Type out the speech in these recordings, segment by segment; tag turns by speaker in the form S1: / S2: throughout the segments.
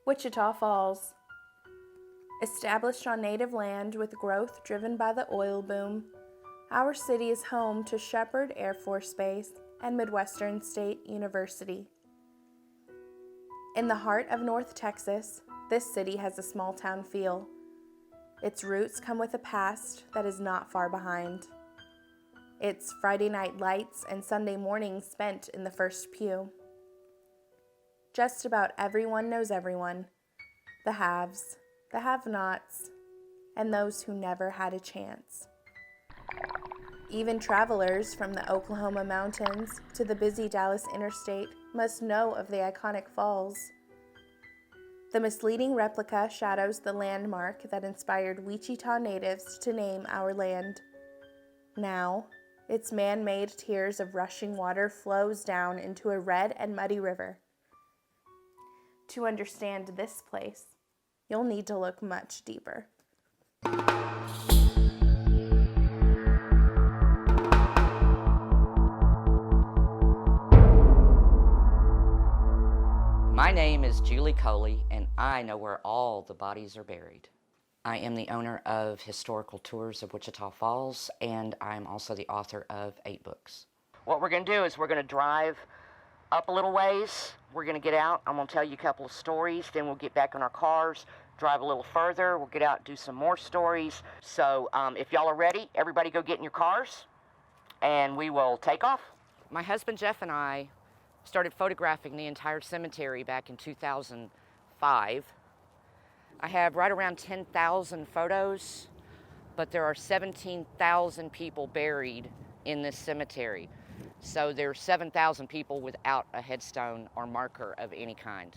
S1: Wichita Falls. Established on native land with growth driven by the oil boom, our city is home to Shepherd Air Force Base and Midwestern State University. In the heart of North Texas, this city has a small-town feel. Its roots come with a past that is not far behind. Its Friday night lights and Sunday mornings spent in the first pew. Just about everyone knows everyone. The haves, the have-nots, and those who never had a chance. Even travelers from the Oklahoma mountains to the busy Dallas interstate must know of the iconic falls. The misleading replica shadows the landmark that inspired Wichita natives to name our land. Now, its man-made tiers of rushing water flows down into a red and muddy river. To understand this place, you'll need to look much deeper.
S2: My name is Julie Coley, and I know where all the bodies are buried. I am the owner of Historical Tours of Wichita Falls, and I'm also the author of 8 books. What we're going to do is we're going to drive up a little ways. We're going to get out. I'm going to tell you a couple of stories. Then we'll get back in our cars, drive a little further. We'll get out and do some more stories. So if y'all are ready, everybody go get in your cars, and we will take off. My husband Jeff and I started photographing the entire cemetery back in 2005. I have right around 10,000 photos, but there are 17,000 people buried in this cemetery. So there's 7,000 people without a headstone or marker of any kind.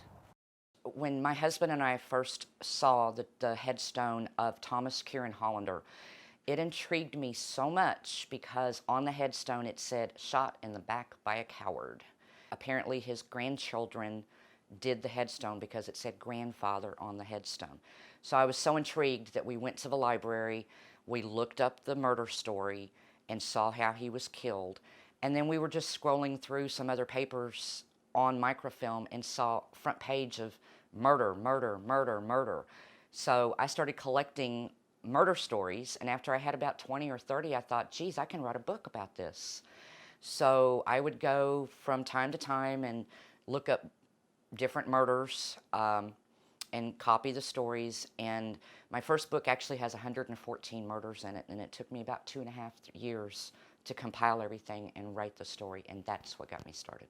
S2: When my husband and I first saw the headstone of Thomas Kieran Hollander, it intrigued me so much because on the headstone it said, "Shot in the back by a coward." Apparently his grandchildren did the headstone because it said grandfather on the headstone. So I was so intrigued that we went to the library, we looked up the murder story and saw how he was killed. And then we were just scrolling through some other papers on microfilm and saw front page of murder, murder, murder, murder. So I started collecting murder stories, and after I had about 20 or 30, I thought, geez, I can write a book about this. So I would go from time to time and look up different murders and copy the stories. And my first book actually has 114 murders in it, and it took me about 2.5 years to compile everything and write the story, and that's what got me started.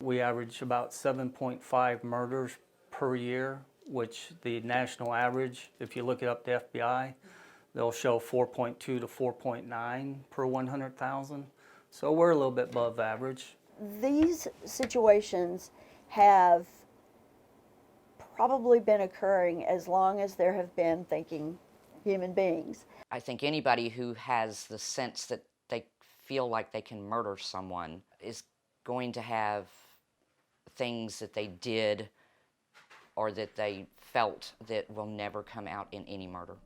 S3: We average about 7.5 murders per year, which the national average, if you look it up the FBI, they'll show 4.2 to 4.9 per 100,000. So we're a little bit above average.
S4: These situations have probably been occurring as long as there have been thinking human beings.
S2: I think anybody who has the sense that they feel like they can murder someone is going to have things that they did or that they felt that will never come out in any murder.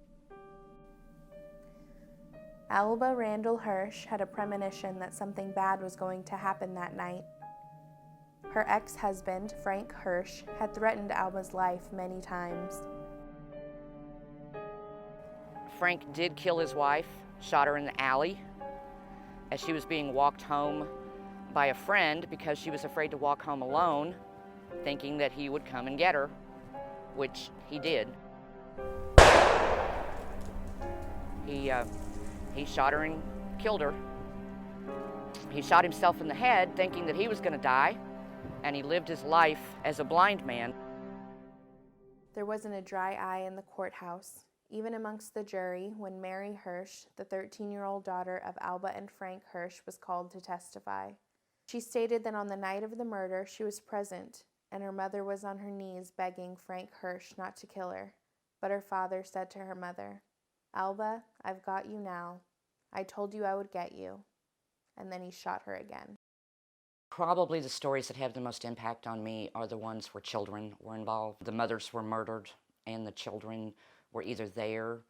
S1: Alba Randall Hirsch had a premonition that something bad was going to happen that night. Her ex-husband, Frank Hirsch, had threatened Alba's life many times.
S2: Frank did kill his wife, shot her in the alley as she was being walked home by a friend because she was afraid to walk home alone, thinking that he would come and get her, which he did. He shot her and killed her. He shot himself in the head thinking that he was going to die, and he lived his life as a blind man.
S1: There wasn't a dry eye in the courthouse, even amongst the jury, when Mary Hirsch, the 13-year-old daughter of Alba and Frank Hirsch, was called to testify. She stated that on the night of the murder she was present, and her mother was on her knees begging Frank Hirsch not to kill her. But her father said to her mother, "Alba, I've got you now. I told you I would get you." And then he shot her again.
S2: Probably the stories that have the most impact on me are the ones where children were involved. The mothers were murdered, and the children were either there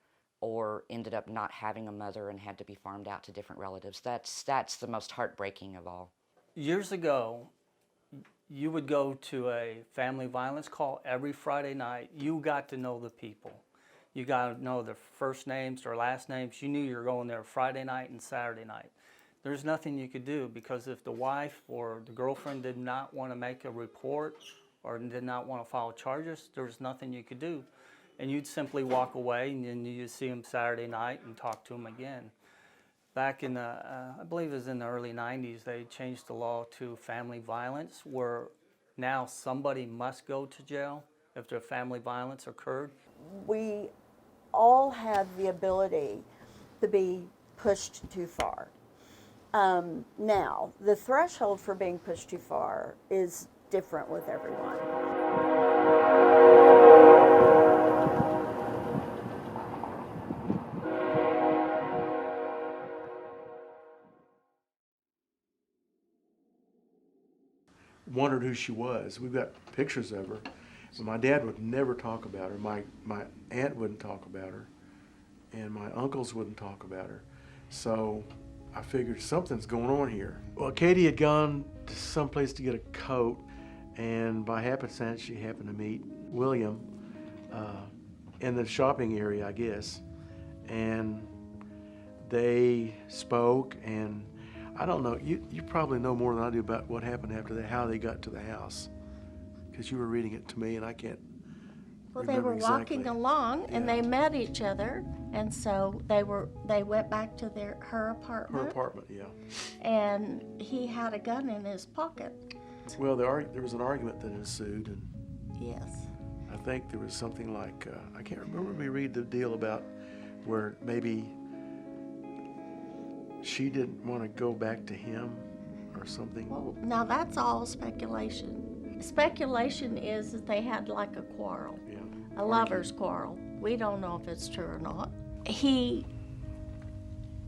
S2: or ended up not having a mother and had to be farmed out to different relatives. That's the most heartbreaking of all.
S3: Years ago, You would go to a family violence call every Friday night. You got to know the people. You got to know their first names, their last names. You knew you were going there Friday night and Saturday night. There's nothing you could do, because if the wife or the girlfriend did not want to make a report or did not want to file charges, there was nothing you could do. And you'd simply walk away, and then you'd see them Saturday night and talk to them again. Back in the, I believe it was in the early 90s, they changed the law to family violence, where now somebody must go to jail if their family violence occurred.
S4: We all have the ability to be pushed too far. Now, the threshold for being pushed too far is different with everyone.
S5: Wondered who she was. We've got pictures of her. But my dad would never talk about her. My aunt wouldn't talk about her. And my uncles wouldn't talk about her. So I figured something's going on here. Well, Katie had gone to someplace to get a coat, and by happenstance she happened to meet William in the shopping area, I guess. And they spoke, and I don't know, you probably know more than I do about what happened after that, how they got to the house, because you were reading it to me and I can't
S6: Well, they
S5: remember
S6: were walking
S5: exactly.
S6: along and
S5: Yeah.
S6: they met each other, and so they went back to her
S5: Her
S6: apartment,
S5: apartment, yeah.
S6: and he had a gun in his pocket.
S5: Well, there was an argument that ensued, and
S6: Yes.
S5: I think there was something like, I can't remember, we read the deal about where maybe she didn't want to go back to him or something.
S6: Well, now that's all speculation. Speculation is that they had like a quarrel,
S5: Yeah.
S6: a lover's quarrel. We don't know if it's true or not. He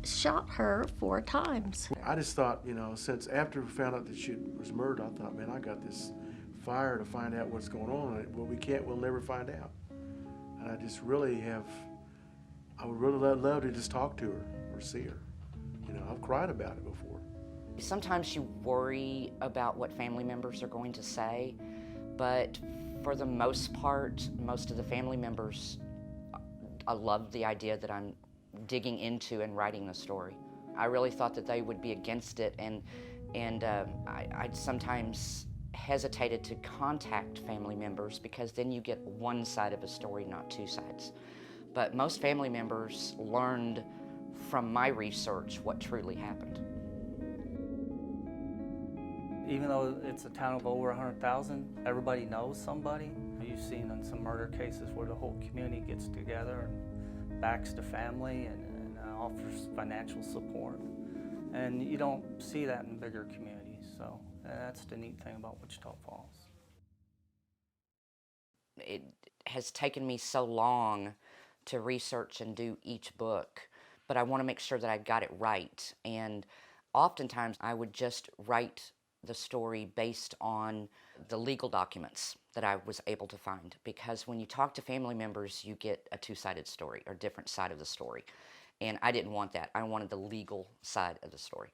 S6: shot her 4 times.
S5: I just thought, since after we found out that she was murdered, I thought, man, I got this fire to find out what's going on. And we'll never find out. And I just really I would really love to just talk to her or see her. I've cried about it before.
S2: Sometimes you worry about what family members are going to say, but for the most part, most of the family members love the idea that I'm digging into and writing the story. I really thought that they would be against it, and I sometimes hesitated to contact family members because then you get one side of a story, not 2 sides. But most family members learned from my research what truly happened.
S3: Even though it's a town of over 100,000, everybody knows somebody. You've seen in some murder cases where the whole community gets together and backs the family and offers financial support. And you don't see that in bigger communities, so that's the neat thing about Wichita Falls.
S2: It has taken me so long to research and do each book, but I want to make sure that I got it right. And oftentimes I would just write the story based on the legal documents that I was able to find, because when you talk to family members, you get a 2-sided story or different side of the story. And I didn't want that. I wanted the legal side of the story.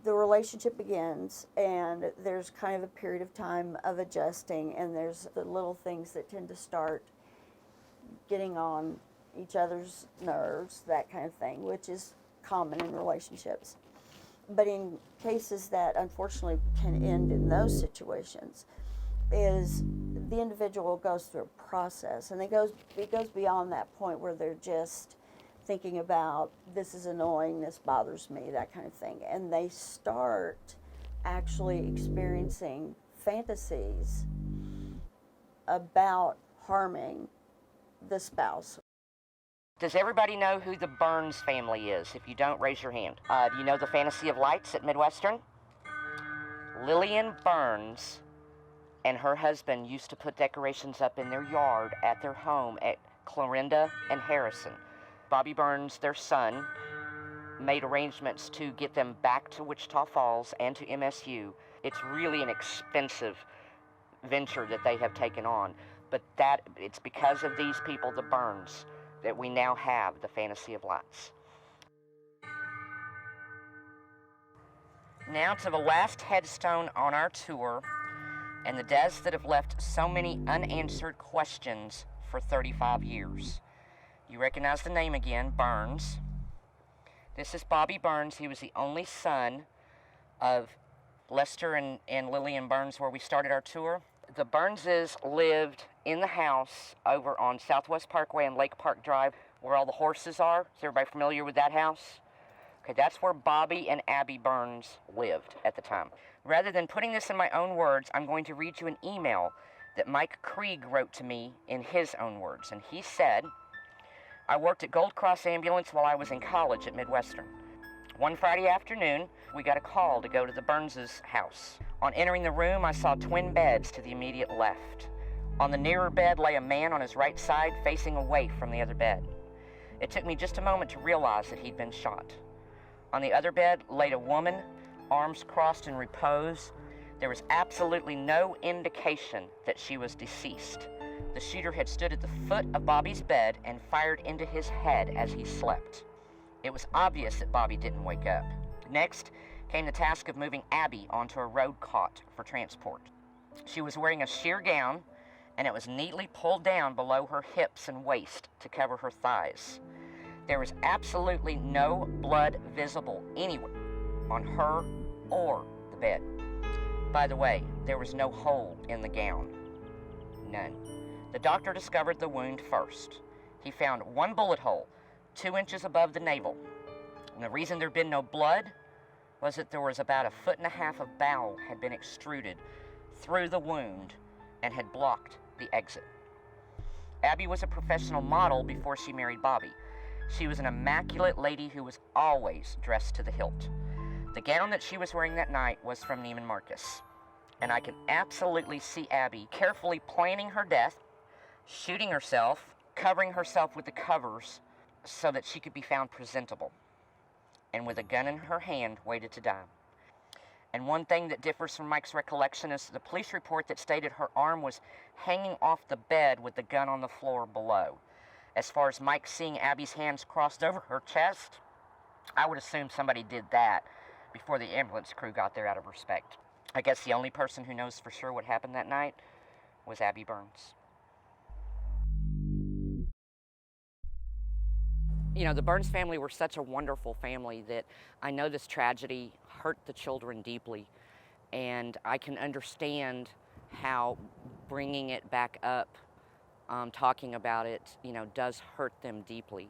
S4: The relationship begins, and there's kind of a period of time of adjusting, and there's the little things that tend to start getting on each other's nerves, that kind of thing, which is common in relationships. But in cases that unfortunately can end in those situations, is the individual goes through a process, and it goes beyond that point where they're just thinking about, this is annoying, this bothers me, that kind of thing. And they start actually experiencing fantasies about harming the spouse.
S2: Does everybody know who the Burns family is? If you don't, raise your hand. Do you know the Fantasy of Lights at Midwestern? Lillian Burns and her husband used to put decorations up in their yard at their home at Clarinda and Harrison. Bobby Burns, their son, made arrangements to get them back to Wichita Falls and to MSU. It's really an expensive venture that they have taken on, But it's because of these people, the Burns, that we now have the Fantasy of Lights. Now to the last headstone on our tour, and the deaths that have left so many unanswered questions for 35 years. You recognize the name again, Burns. This is Bobby Burns. He was the only son of Lester and Lillian Burns, where we started our tour. The Burnses lived in the house over on Southwest Parkway and Lake Park Drive, where all the horses are. Is everybody familiar with that house? Okay, that's where Bobby and Abby Burns lived at the time. Rather than putting this in my own words, I'm going to read you an email that Mike Krieg wrote to me in his own words. And he said, I worked at Gold Cross Ambulance while I was in college at Midwestern. One Friday afternoon, we got a call to go to the Burns' house. On entering the room, I saw twin beds to the immediate left. On the nearer bed lay a man on his right side facing away from the other bed. It took me just a moment to realize that he'd been shot. On the other bed laid a woman, arms crossed in repose. There was absolutely no indication that she was deceased. The shooter had stood at the foot of Bobby's bed and fired into his head as he slept. It was obvious that Bobby didn't wake up. Next came the task of moving Abby onto a road cot for transport. She was wearing a sheer gown, and it was neatly pulled down below her hips and waist to cover her thighs. There was absolutely no blood visible anywhere on her or the bed. By the way, there was no hole in the gown. None. The doctor discovered the wound first. He found one bullet hole 2 inches above the navel. And the reason there'd been no blood was that there was about 1.5 feet of bowel had been extruded through the wound and had blocked the exit. Abby was a professional model before she married Bobby. She was an immaculate lady who was always dressed to the hilt. The gown that she was wearing that night was from Neiman Marcus. And I can absolutely see Abby carefully planning her death, shooting herself, covering herself with the covers so that she could be found presentable, and with a gun in her hand, waited to die. And one thing that differs from Mike's recollection is the police report that stated her arm was hanging off the bed with the gun on the floor below. As far as Mike seeing Abby's hands crossed over her chest, I would assume somebody did that before the ambulance crew got there out of respect. I guess the only person who knows for sure what happened that night was Abby Burns. You know, the Burns family were such a wonderful family that I know this tragedy hurt the children deeply, and I can understand how bringing it back up, talking about it, you know, does hurt them deeply.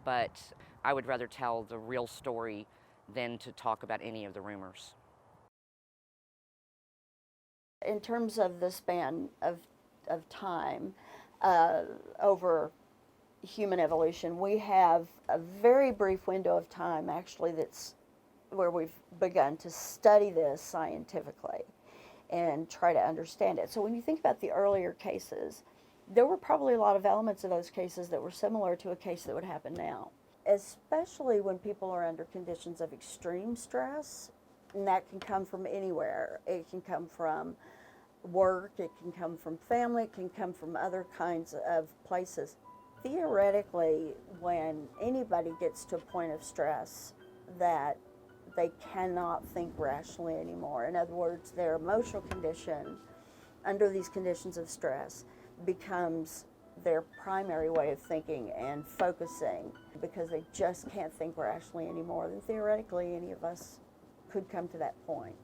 S2: But I would rather tell the real story than to talk about any of the rumors.
S4: In terms of the span of time over human evolution, we have a very brief window of time actually that's where we've begun to study this scientifically and try to understand it. So when you think about the earlier cases, there were probably a lot of elements of those cases that were similar to a case that would happen now, especially when people are under conditions of extreme stress. And that can come from anywhere. It can come from work, it can come from family, it can come from other kinds of places. Theoretically, when anybody gets to a point of stress that they cannot think rationally anymore, in other words, their emotional condition under these conditions of stress becomes their primary way of thinking and focusing because they just can't think rationally anymore, then theoretically any of us could come to that point.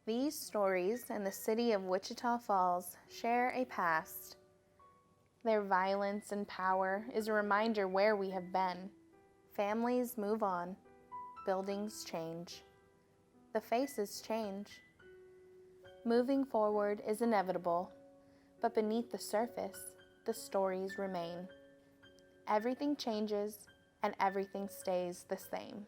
S1: These stories and the city of Wichita Falls share a past. Their violence and power is a reminder where we have been. Families move on. Buildings change. The faces change. Moving forward is inevitable, but beneath the surface, the stories remain. Everything changes and everything stays the same.